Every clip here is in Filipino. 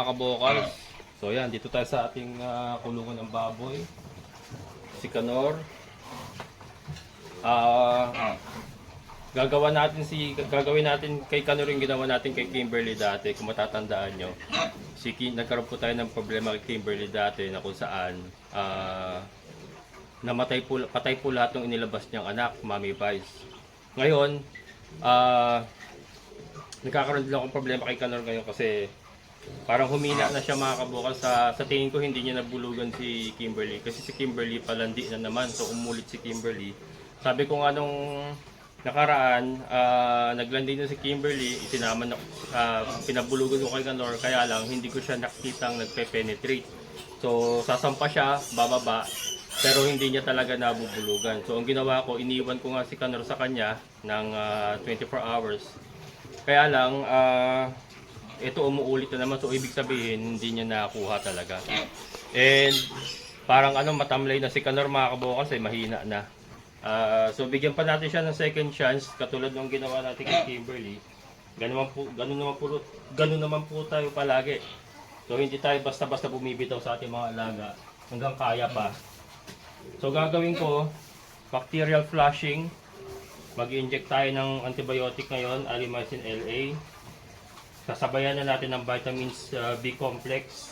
mga kabokals. So yan, dito tayo sa ating kulungan ng baboy. Si Kanor. Gagawin natin kay Kanor yung ginawa natin kay Kimberly dati, kung matatandaan nyo. Nagkaroon po tayo ng problema kay Kimberly dati na kung saan patay po lahat ng inilabas niyang anak, Mommy Vice. Ngayon, nagkakaroon din akong problema kay Kanor ngayon kasi parang humina na siya mga kabukal. Sa tingin ko hindi niya nabulugan si Kimberly kasi si Kimberly palandi na naman, so umulit si Kimberly. Sabi ko nga nung nakaraan, naglandi na si Kimberly, pinabulugan ko kay Kanor, kaya lang hindi ko siya nakitang nagpe-penetrate. So sasampa siya, bababa, pero hindi niya talaga nabubulugan. So ang ginawa ko, iniwan ko nga si Kanor sa kanya ng 24 hours. Kaya lang, ito umuulit na naman, so ibig sabihin hindi niya nakuha talaga. And parang matamlay na si Kanor mga kabukal kasi mahina na. So bigyan pa natin siya ng second chance katulad ng ginawa natin kay Kimberly. Ganun naman po tayo palagi. So hindi tayo basta-basta bumibitaw sa ating mga alaga hanggang kaya pa. So gagawin ko bacterial flushing. Mag-inject tayo ng antibiotic ngayon, Arimycin LA. Sasabayan na natin ng vitamins B complex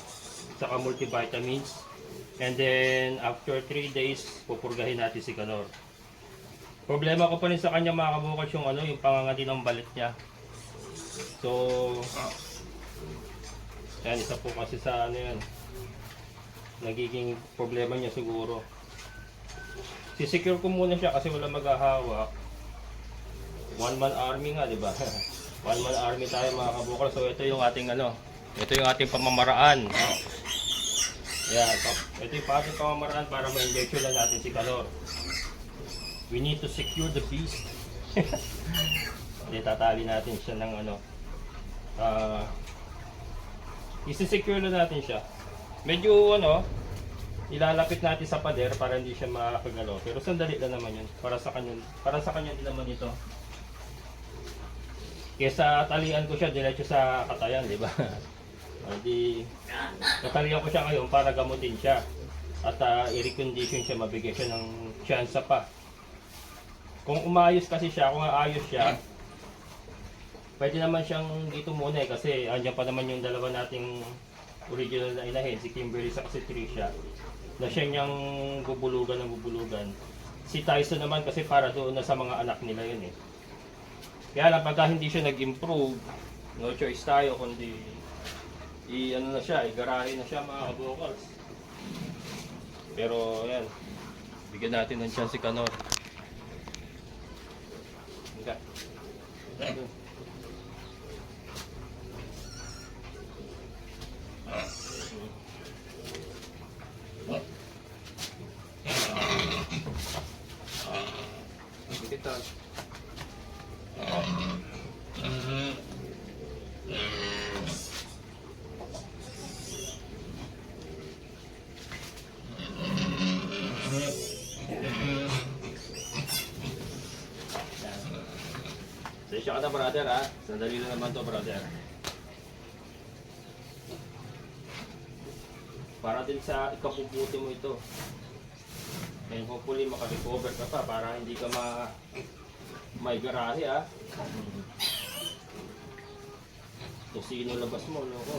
saka multivitamins. And then after 3 days pupurgahin natin si Kanor. Problema ko pa rin sa kanya mga kabukas yung pangangati ng balit niya. So yan, isa po kasi sa yan nagiging problema niya siguro. Sisecure ko muna siya kasi wala maghahawak. One man army nga, di ba? One man army tayo mga kabukal. So ito yung ating ito yung ating pamamaraan. Yan, ito yung ating pamamaraan para ma-injection lang natin si Kanor. We need to secure the beast. Hindi, tatali natin siya ng isi-secure na natin siya. Medyo ilalapit natin sa pader para hindi siya makagalaw. Pero sandali lang naman yun. Para sa kanya din naman ito. Kesa talian ko siya diretso sa katayan, di ba? Hindi, tatalian ko siya ngayon para gamutin siya. At i-recondition siya, mabigyan siya ng chance pa. Kung umayos kasi siya, kung aayos siya, pwede naman siyang dito muna kasi andyan pa naman yung dalawa nating original na inahin, si Kimberly sa si Trisha, na siya niyang bubulugan. Si Tyson naman kasi para doon na sa mga anak nila yun eh. Kaya lang pagka hindi siya nag-improve, no choice tayo kundi igarahe na siya mga kabukals. Pero yan, bigyan natin ng chance si Kanor. Enggak. Kita. Sensya ka na brother ha. Sandali lang naman to brother. Para din sa ikabubuti mo ito. And hopefully makarecover ka pa para hindi ka may garahe ha. Kung sino labas mo, loko.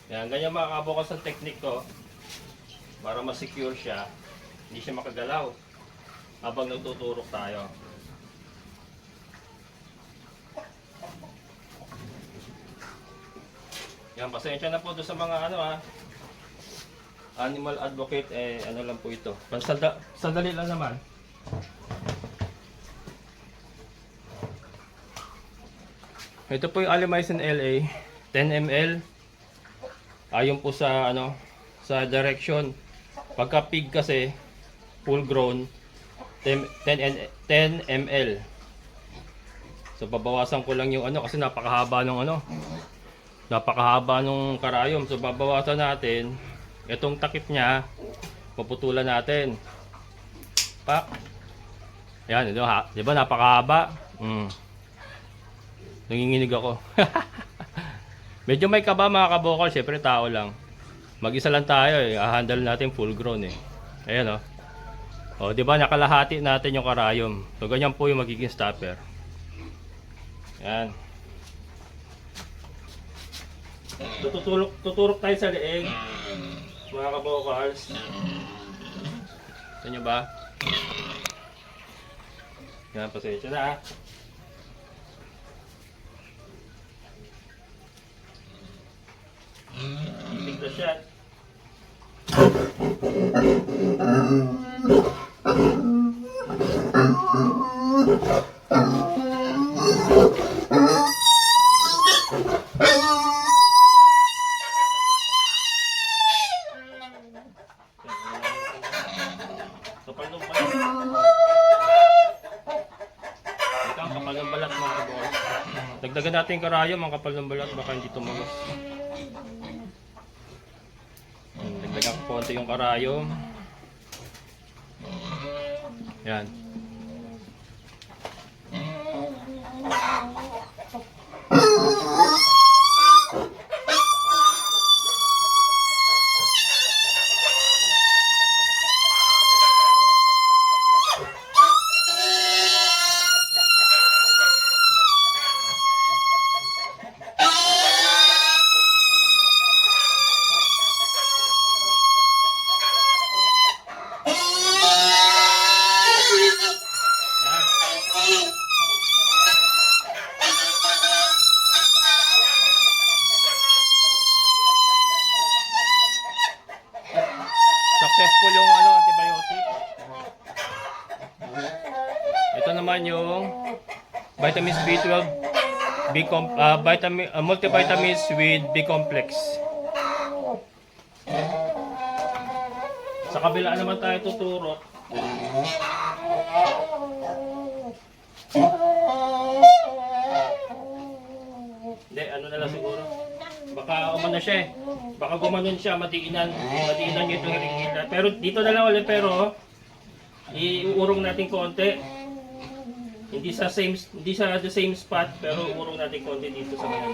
Yan, ganyan mga kabukas ang technique ko para ma-secure siya, hindi siya makagalaw habang nagtuturok tayo. Yan, pasensya na po doon sa mga animal advocate, lang po ito. Sandali lang naman. Ito po yung Arimycin LA, 10 ml. Ayon po sa sa direction. Pagka pig kasi full grown 10 ml. So babawasan ko lang yung kasi napakahaba ng Napakahaba nung karayom. So babawasan natin. Itong takip niya, puputulan natin. Pak. Yan, di ba napakahaba? Nanginginig ako. Medyo may kaba mga kabokal, syempre tao lang. Mag-isa lang tayo eh, handle natin full grown eh. Ayan oh. Oh, di ba nakalahati natin yung karayom. So ganyan po yung magiging stopper. Yan. Tuturok tayo sa leeg. Mga kabokals. Sa nyo ba? Yan, pasensya na ah. Take the shot. Kapal ng balat. Ito ang kapal ng balat mga kabokals. Dagdagan natin yung karayom, ang kapal ng balat, baka hindi tumagos. Dagdagan ko konti yung karayom. Yan. Successful yung antibiotic. Ito naman yung vitamins B12, multivitamins with B complex. Sa kabila naman tayo tuturok. Hindi, ano na lang siguro. Baka umano siya eh. Baka gumanon siya, matiinan niya itong hiligila. Pero dito na lang ulit, pero iuurong natin konti. Hindi sa the same spot, pero uurong natin konti dito sa mga.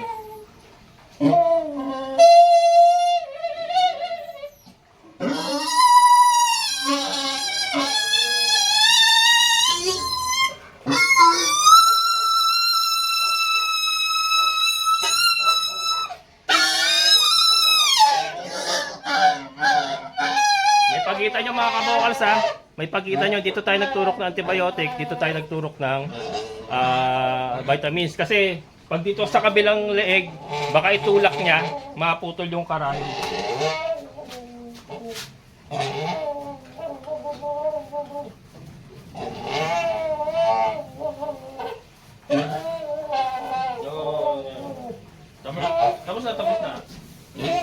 Pagkita nyo mga kabokals ha, may pagkita nyo, dito tayo nagturok ng antibiotic, dito tayo nagturok ng vitamins. Kasi pag dito sa kabilang leeg, baka itulak niya, maputol yung karayom. Tapos na. Tapos na.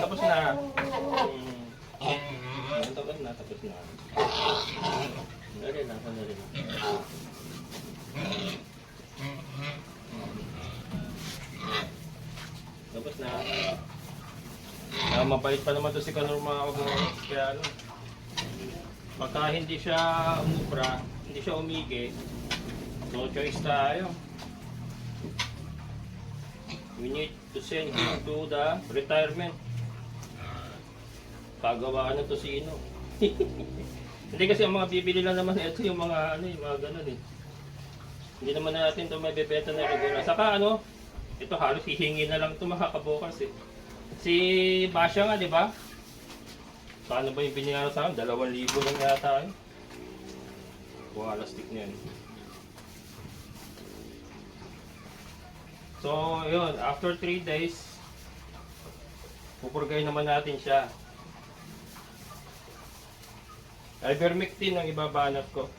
Tapos na. Dali na. Tapos na. Mabait pa naman to si Kanor mga kabukals. Kaya ano, pagka hindi siya umubra, hindi siya umigi, no choice tayo. We need to send him to the retirement. Pagawa na to sino. Hindi kasi ang mga bibili lang naman ito yung mga ano, yung mga ganun eh. Hindi naman natin ito may bebenta na regular. Saka ano, ito halos hihingi na lang ito mga kabukals eh. Si Basha nga, di ba? Saan ba yung biniyaran sa akin? 2,000 lang yata eh. Wala stick na yan. So, yun. After 3 days, pupurgay naman natin siya. Ivermectin ang ibabanat ko.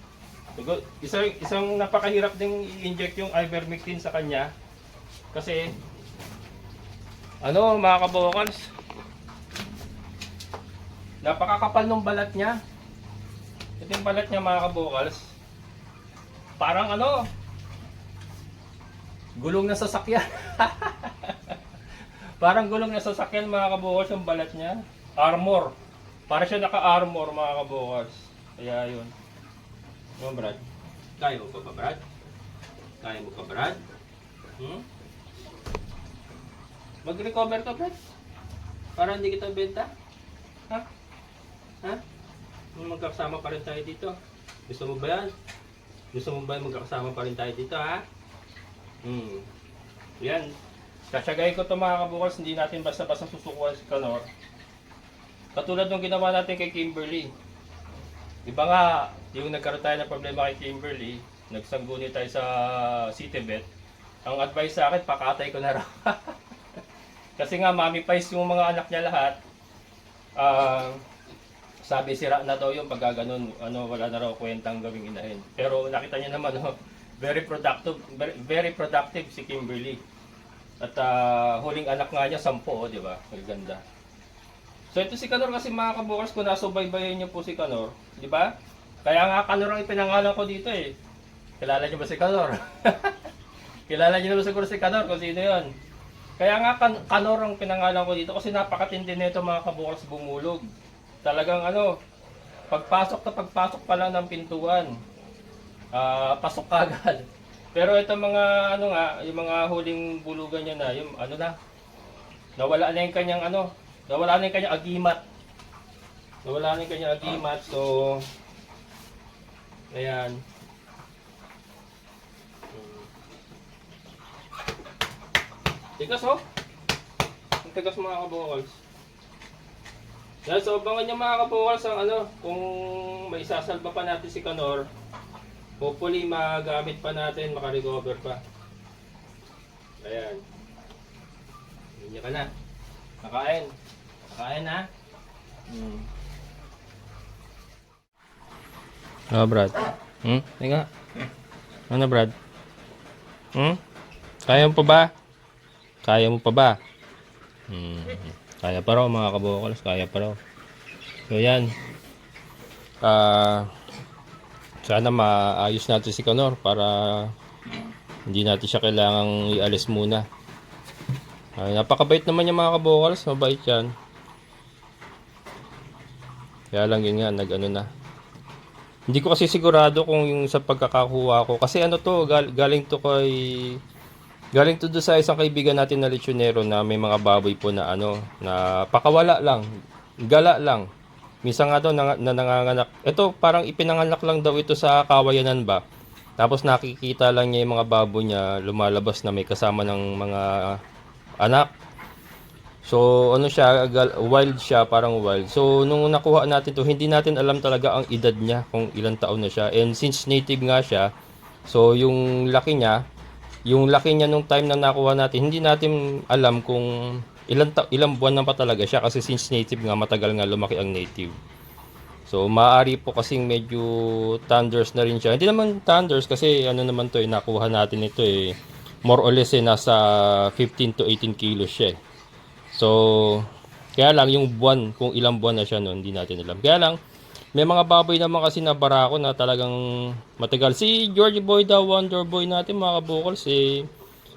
Isang napakahirap ding i-inject yung ivermectin sa kanya. Kasi, ano mga kabokals, napakakapal ng balat niya. Ito yung balat niya mga kabokals. Parang ano, gulong na sasakyan. Parang gulong na sasakyan mga kabukals yung balat niya. Armor. Para siya naka-armor mga kabukals. Kaya yun. Ano Brad? Kaya mo pa ba Brad? Kaya mo pa Brad? Mag-recover ka Brad? Para hindi kita benta? Ha? Ha? Magkakasama pa rin tayo dito. Gusto mo ba yan? Gusto mo ba magkakasama pa rin tayo dito ha? Yan. Kasyagayin ko ito mga kabukals, hindi natin basta-basta susukuhan si Canor. Katulad ng ginawa natin kay Kimberly. Diba nga, yung nagkaroon tayo ng problema kay Kimberly, nagsangguni tayo sa Citybet, ang advice sa akin, pakatay ko na raw. Kasi nga, mami pies yung mga anak niya lahat. Sabi sira na daw yung pagka ganun, wala na raw kwentang gawing inahin. Pero nakita niyo naman, very productive si Kimberly. At huling anak nga niya, 10, di ba? Maganda. So ito si Canor kasi mga kabukals, kung nasubaybayan niyo po si Canor, di ba? Kaya nga Canor ang ipinangalan ko dito eh. Kilala niyo ba si Canor? Kilala niyo naman siguro si Canor kung sino yun. Kaya nga Canor ang pinangalan ko dito kasi napakatindi nito mga kabukals bumulog. Talagang pagpasok pa lang ng pintuan. Pasok agad. Pero ito mga yung mga huling bulugan niya na, yung nawala na yung kanyang nawala na yung kanyang agimat. Nawala na yung kanyang agimat. So ayan. Tigas ang tigas mga kabukals. Dahil so abangan niyo mga kabukals ang kung may sasalba pa natin si Canor. Hopefully magamit pa natin, makarecover pa. Ayan. Hindi ka na. Kakain. Kakain ha. Brad. Teka. Ano Brad? Kaya mo pa ba? Kaya mo pa ba? Kaya pa raw mga kabukals, kaya pa raw. So yan. Sana maayos natin si Canor para hindi natin siya kailangang ialis muna. Napakabait naman niya mga kabukals, mabait yan. Kaya lang yun nga, na. Hindi ko kasi sigurado kung yung sa pagkakakuha ko. Kasi galing to doon sa isang kaibigan natin na lechonero na may mga baboy po na na pakawala lang, gala lang. Minsan nga daw nanganganak. Ito parang ipinanganak lang daw ito sa kawayanan ba. Tapos nakikita lang niya yung mga baboy niya lumalabas na may kasama ng mga anak. So siya, wild siya, parang wild. So nung nakuha natin to, hindi natin alam talaga ang edad niya, kung ilang taon na siya. And since native nga siya, so yung laki niya nung time na nakuha natin, hindi natin alam kung ilang buwan na pa talaga siya kasi since native nga, matagal nga lumaki ang native. So maaari po kasing medyo thunders na rin siya. Hindi naman thunders kasi naman to nakuha natin ito more or less nasa 15 to 18 kilos siya. So kaya lang yung buwan, kung ilang buwan na siya noon, hindi natin alam. Kaya lang may mga baboy naman kasi na barako na talagang matagal. Si George Boy daw, Wonder Boy natin mga kabukals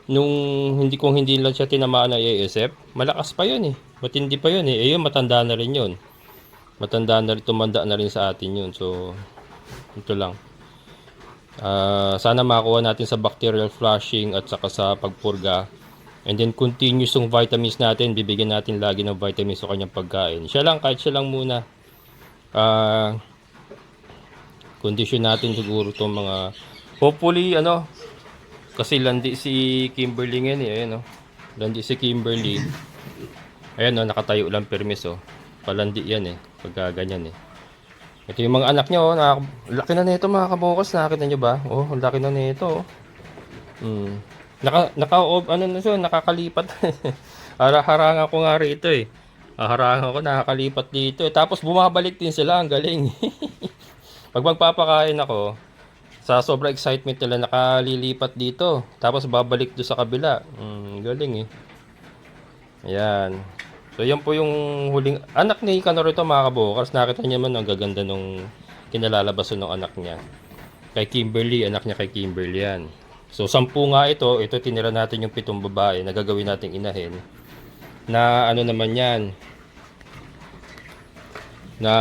nung hindi lang siya tinamaan na ASF, malakas pa yun matindi pa yun yun, matanda na rin yun. Matanda na rin, tumanda na rin sa atin yun. So ito lang. Sana makuha natin sa bacterial flushing at saka sa pagpurga. And then continuous yung vitamins natin, bibigyan natin lagi ng vitamins sa kanyang pagkain. Kahit siya lang muna. Kondisyon natin siguro itong mga hopefully kasi landi si Kimberly ngayon ayan landi si Kimberly, ayan nakatayo lang permis palandi yan pagka ganyan ito yung mga anak niya laki na nito mga kabukals, nakita nyo ba ang laki na nito nakakalipat. Harangan ko nga rito harangan ko, nakakalipat dito tapos bumabalik din sila, ang galing. Pag magpapakain ako, sa sobrang excitement nila, nakalilipat dito tapos babalik doon sa kabila. Galing ayan. So yan po yung huling anak ni Canor ito mga kabukals. Nakita niyo man ang gaganda nung kinalalabasan ng anak niya kay Kimberly, anak niya kay Kimberly yan. So 10 nga ito tinira natin yung 7 babae na gagawin nating inahin. na ano naman yan, na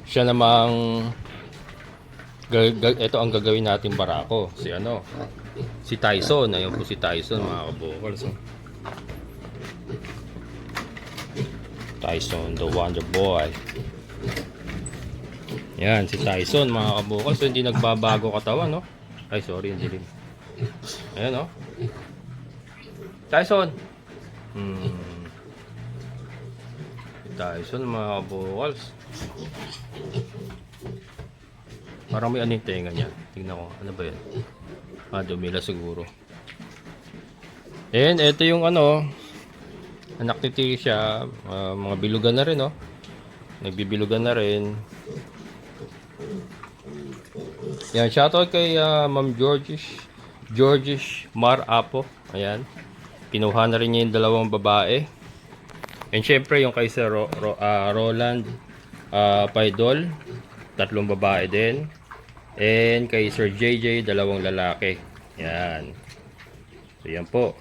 siya namang ito ang gagawin natin barako, si Tyson. Ayun po si Tyson, mga kabukals. Tyson, the Wonder Boy. Yan, si Tyson, mga kabukals. So, hindi nagbabago katawan, no? Ay, sorry, hindi rin. Ayan, no? Tyson. Tyson, mga kabukals. Parang may ano yung tenga niya. Tingnan ko, ano ba yan? Dumila siguro. And ito yung anak ni Tisha. Mga bilugan na rin, no? Nagbibilugan na rin. Yan, shoutout kay Ma'am Georgish Mar Apo. Ayan. Kinuha na rin niya yung dalawang babae. And syempre yung kay Sir Roland Paidol, 3 babae din. And kay Sir JJ, 2 lalaki. Yan. So yan po.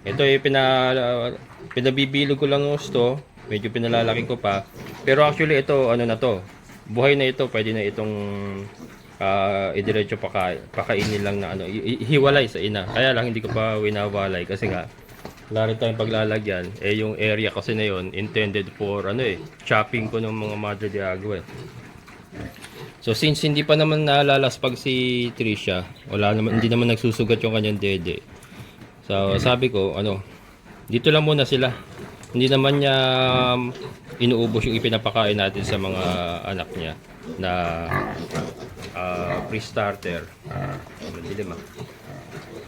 Ito yung pinabibilog ko lang gusto. Medyo pinalalaki ko pa. Pero actually ito, ano na to. Buhay na ito, pwede na itong idiretso pakainin lang na hiwalay sa ina. Kaya lang hindi ko pa winawalay kasi nga wala rin tayong paglalagyan. Yung area kasi na yon intended for chopping ko ng mga Madre de Agua. So since hindi pa naman nalalaspag si Trisha, hindi naman nagsusugat yung kanyang dede. So sabi ko, dito lang muna sila. Hindi naman niya inuubos yung ipinapakain natin sa mga anak niya na pre-starter. Madilim.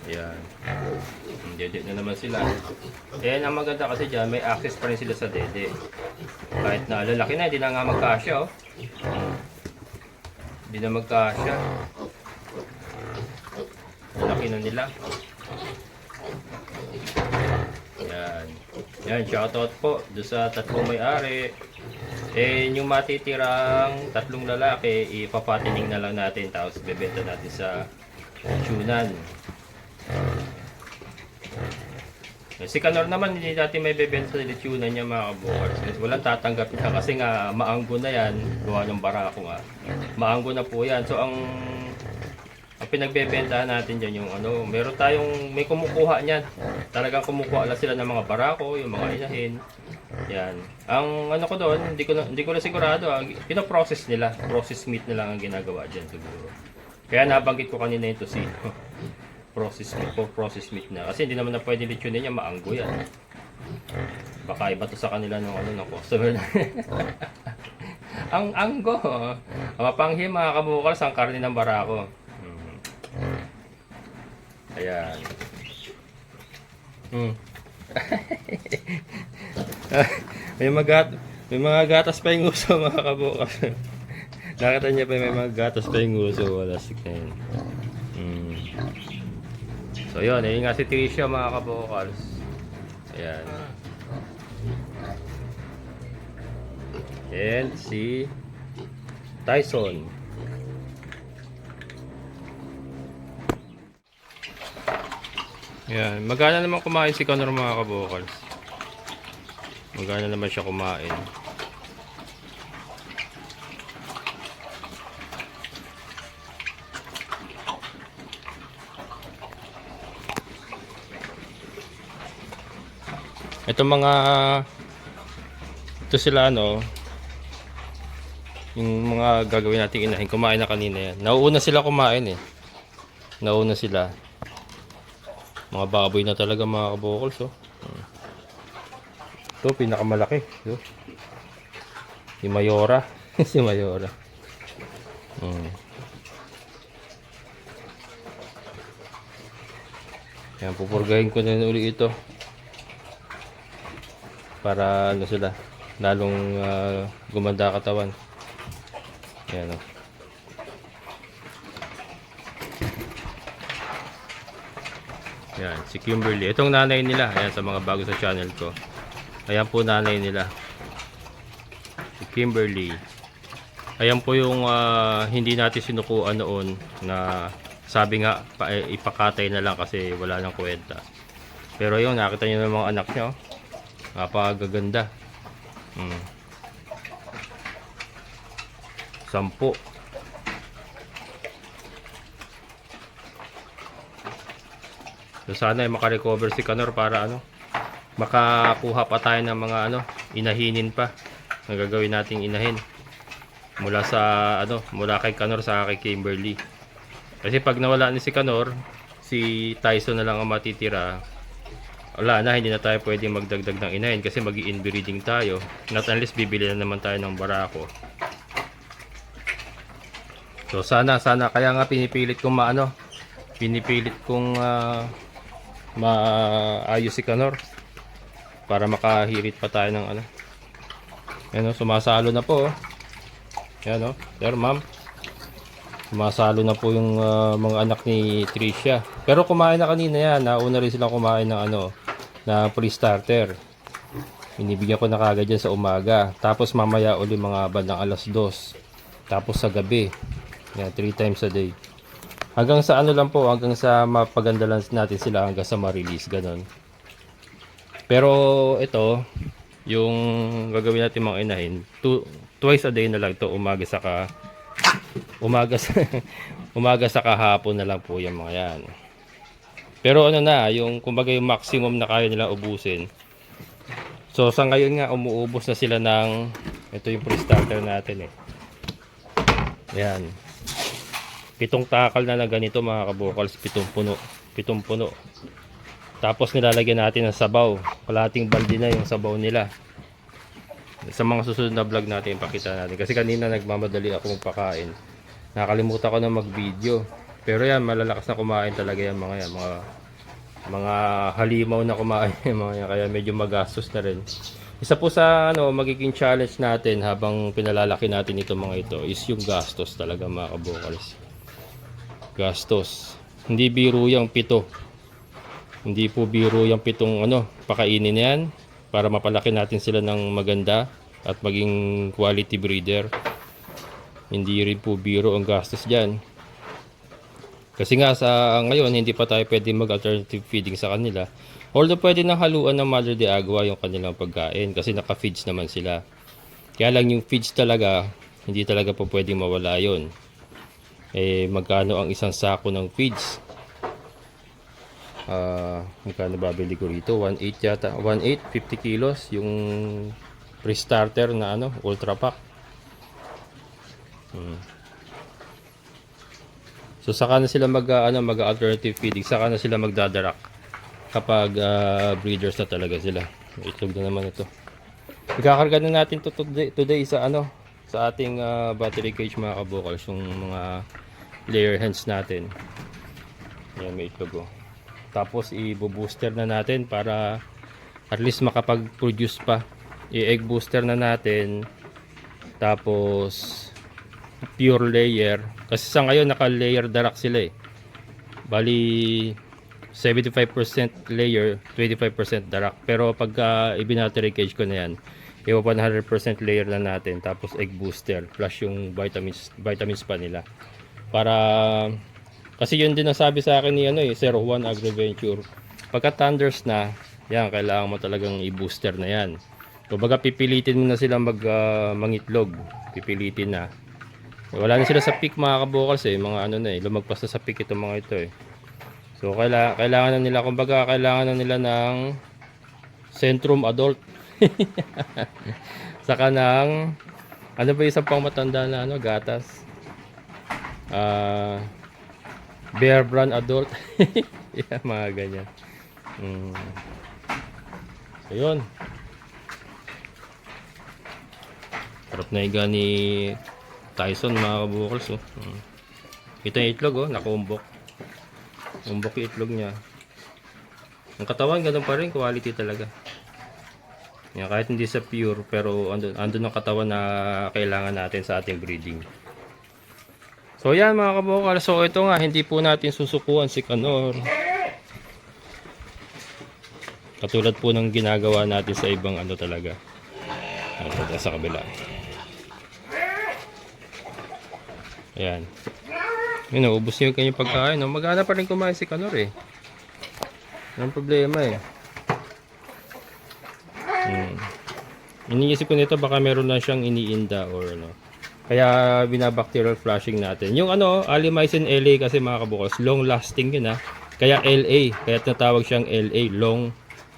Ayan. Dede na naman sila. Kaya ang maganda kasi dyan, may access pa rin sila sa dede. Kahit na lalaki na, hindi na nga magkasya. Hindi na magkasya. Laki na nila. Yan. Yan, shoutout po doon sa 3 may-ari. Yung matitirang 3 lalaki, ipapatining na lang natin tapos bebenta natin sa tunan. Si Kanor naman, hindi natin may bebenta sa lechonan niya, mga kabukals. Walang tatanggap niya kasi nga maanggo na yan. Gawa ng barako nga. Maanggo na po yan. So ang pinagbebentahan natin dyan yung may kumukuha niyan. Talagang kumukuha lang sila ng mga barako, yung mga inahin. Yan. Ang ko doon, hindi ko na sigurado. Pinoprocess nila. Process meat na lang ang ginagawa dyan siguro. Kaya nabanggit ko kanina yung tosino. Process meat na. Kasi hindi naman na pwede lechonin niya, maanggo yan. Baka iba to sa kanila ng customer na. Ang anggo. Mapanghim, mga kabukals, ang karne ng barako. Ayan. May mga gatas pa yung uso, mga kabukals. Nakita niya pa may mga gatas pa yung uso. Wala sikna. So yun, nga si Tricia, mga kabukals. Ayan. And si Tyson. Ayan. Magana naman kumain si Conor, mga kabukals. Magana naman siya kumain. Ito sila yung mga gagawin natin inahin, kumain na kanina yan. Nauuna sila kumain Nauna sila. Mga baboy na talaga, mga kabukals. Ito pinakamalaki. Si Mayora. Si Mayora. Yan, pupurgahin ko na uli ito. Para sila lalong gumanda katawan. Ayan Yan, si Kimberly. Itong nanay nila. Ayan, sa mga bago sa channel ko. Ayan po nanay nila. Si Kimberly. Ayan po yung hindi natin sinukuan noon na sabi nga ipakatay na lang kasi wala nang kwenta. Pero yun, nakita nyo ng mga anak niya, oh. Napakaganda. 10. So sana ay makarecover si Kanor para makakuha pa tayo ng mga inahinin pa. Ang gagawin nating inahin. Mula sa mula kay Kanor sa kay Kimberly. Kasi pag nawala ni si Kanor, si Tyson na lang ang matitira. Wala na, hindi na tayo pwedeng magdagdag ng inahin kasi magi-inbreeding tayo. Not unless bibili na naman tayo ng barako. So sana kaya nga pinipilit kong maayos si Kanor para makahirit pa tayo ng sumasalo na po. Yan sir, ma'am. Sumasalo na po yung mga anak ni Tricia. Pero kumain na kanina yan. Nauna rin silang kumain ng na pre-starter. Binibigyan ko na kagad dyan sa umaga. Tapos mamaya uli mga bandang alas 2. Tapos sa gabi. Yan, 3 times a day. Hanggang sa lang po, hanggang sa mapaganda lang natin sila hanggang sa ma-release, ganon. Pero ito, yung gagawin natin mga inahin, twice a day na lang to, umaga sa kahapon na lang po yung mga yan. Pero yung kumbaga yung maximum na kaya nila ubusin. So sa ngayon nga umuubos na sila ng ito yung pre-starter natin Yan. 7 takal na ganito mga kabokals, 7 puno. Tapos nilalagyan natin ng sabaw. Kalahating balde na yung sabaw nila. Sa mga susunod na vlog natin pakita natin. Kasi kanina nagmamadali ako magpakain. Nakalimutan ko na mag-video. Pero yan, malalakas na kumain talaga yan mga halimaw na kumain mga yan. Kaya medyo magastos na rin. Isa po sa magiging challenge natin habang pinalalaki natin itong mga ito is yung gastos talaga mga kabokals. Gastos. Hindi biro yung 7. Hindi po biro yung 7 pakainin yan para mapalaki natin sila ng maganda at maging quality breeder. Hindi rin po biro ang gastos dyan. Kasi nga sa ngayon hindi pa tayo pwede mag-alternative feeding sa kanila. Although pwede nang haluan ng Mother de Agua yung kanilang pagkain kasi naka-feeds naman sila. Kaya lang yung feeds talaga, hindi talaga po pwedeng mawala yun. Magkano ang isang sako ng feeds? Magkano babili ko rito? 1.8 yata. 1.8, 50 kilos yung pre-starter na ultra pack. So saka na sila mag-alternative feeding, saka na sila magdadarak kapag breeders na talaga sila. Itlog na naman ito. Ikakarga na natin to today sa sa ating battery cage mga kabokals, yung mga layer hens natin. Yan, may itlog Tapos i-booster na natin para at least makapag-produce pa. I-egg booster na natin. Tapos pure layer kasi sa ngayon naka-layer darak sila bali 75% layer, 25% darak. Pero pagka i-battery cage ko na yan, 100% layer na natin tapos egg booster plus yung vitamins pa nila para kasi yun din ang sabi sa akin ni Sir Juan Agriventure, pagka thunders na yan, kailangan mo talagang i-booster na yan. Kumbaga pipilitin mo na sila mangitlog, pipilitin na. Wala na sila sa peak mga kabokals mga lumagpas na sa peak itong mga ito So kailangan na nila, kumbaga kailangan na nila ng Centrum Adult. Saka ng ba isang pang matanda na gatas? Bear Brand Adult. Yeah, mga ganyan. Ayun. Sarap na higa ni Tyson mga kabukals Ito yung itlog nakaumbok. Umbok yung itlog niya. Ang katawan ganun pa rin, quality talaga. Yan, kahit hindi sa pure pero andun ang katawan na kailangan natin sa ating breeding. So yan mga kabukals, so ito nga hindi po natin susukuan si Kanor. Katulad po ng ginagawa natin sa ibang talaga. Ito sa kabila. Ayan. Yun, ubos niyo kanyang pagkain. Magana pa rin kumain si Kanor Ang problema eh. Iniisip ko nito baka meron na siyang iniinda or ano. Kaya binabacterial flushing natin. Yung ano, Alimycin LA kasi mga kabukas, long lasting yun ha. Kaya LA, kaya tinatawag siyang LA,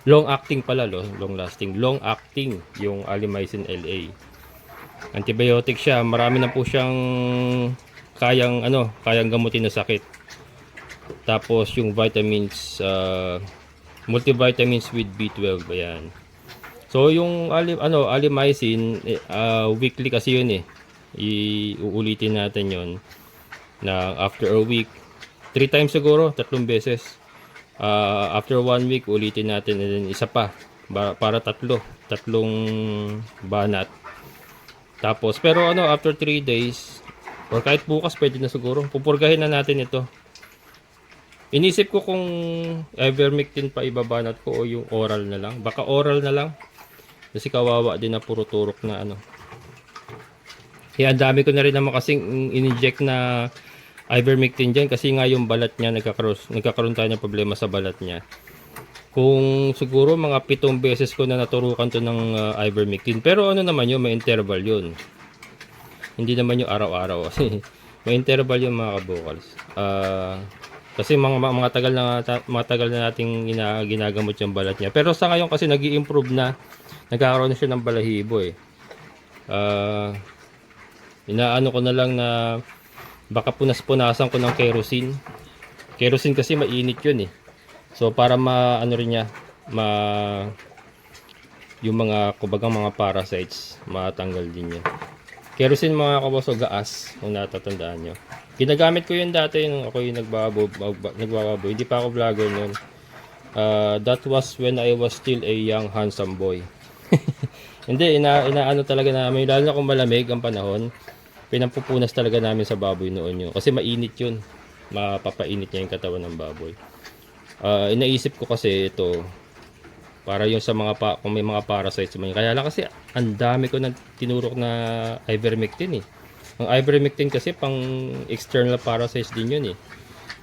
long acting pala, long lasting, long acting yung Alimycin LA. Antibiotic siya, marami na po siyang kayang gamutin na sakit. Tapos yung vitamins, multivitamins with B12, ayan. So yung Alimycin, weekly kasi yun eh. Uulitin natin yon na after a week 3 times siguro, 3 beses. After 1 week ulitin natin and then isa pa para tatlong banat. Tapos pero after 3 days or kahit bukas pwede na siguro, pupurgahin na natin ito. Inisip ko kung Ivermectin pa ibabanat ko o yung oral na lang, baka oral na lang kasi kawawa din na puro turok na Kaya ang dami ko na rin naman kasing in-inject na Ivermectin dyan kasi nga yung balat niya nagkakaroon tayo ng problema sa balat niya. Kung siguro mga 7 beses ko na naturukan to ng Ivermectin. Pero naman yun, may interval yun. Hindi naman yung araw-araw kasi may interval yung mga kabukals. Kasi mga tagal na nating ginagamot yung balat niya. Pero sa ngayon kasi nag-i-improve na, nagkakaroon na siya ng balahibo eh. Inaano ko na lang na baka punas-punasan ko ng kerosene. Kerosene kasi mainit yun eh. So para rin niya, yung mga kubagang mga parasites matanggal din niya. Kerosene mga kaboso, gaas kung natatandaan nyo. Ginagamit ko yun dati nung ako yung nagbababoy. Hindi pa ako vlogger noon. That was when I was still a young handsome boy. Hindi, inaano talaga namin. Lalo na kung malamig ang panahon. Pinampupunas talaga namin sa baboy noon yun. Kasi mainit yun. Mapapainit niya yung katawan ng baboy. Inaisip ko kasi ito, para yung sa kung may mga parasites man. Kaya lang kasi, ang dami ko na tinurok na Ivermectin eh. Ang Ivermectin kasi pang external parasites din yun eh.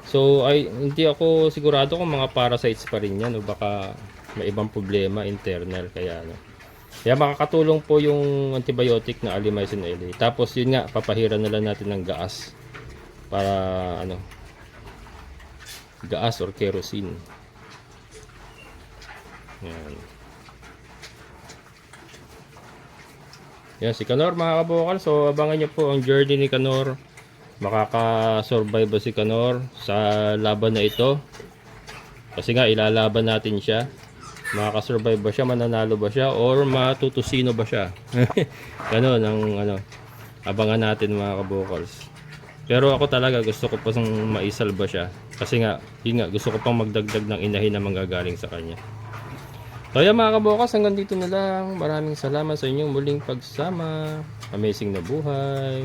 So, hindi ako sigurado kung mga parasites pa rin yan o baka may ibang problema internal. Kaya makakatulong po yung antibiotic na Alimycin LA. Tapos yun nga, papahiran na lang natin ng gaas para gaas or kerosene. Yan si Kanor mga kabukal. So abangan nyo po ang journey ni Kanor. Makakasurvive ba si Kanor sa laban na ito? Kasi nga ilalaban natin siya. Makakasurvive ba siya, mananalo ba siya, or matutusino ba siya? Ganon ang abangan natin mga kabukals. Pero ako talaga gusto ko pang maisalba siya. Kasi nga, gusto ko pang magdagdag ng inahin na manggagaling sa kanya. So yan mga kabukals, hanggang dito na lang. Maraming salamat sa inyong muling pagsama. Amazing na buhay.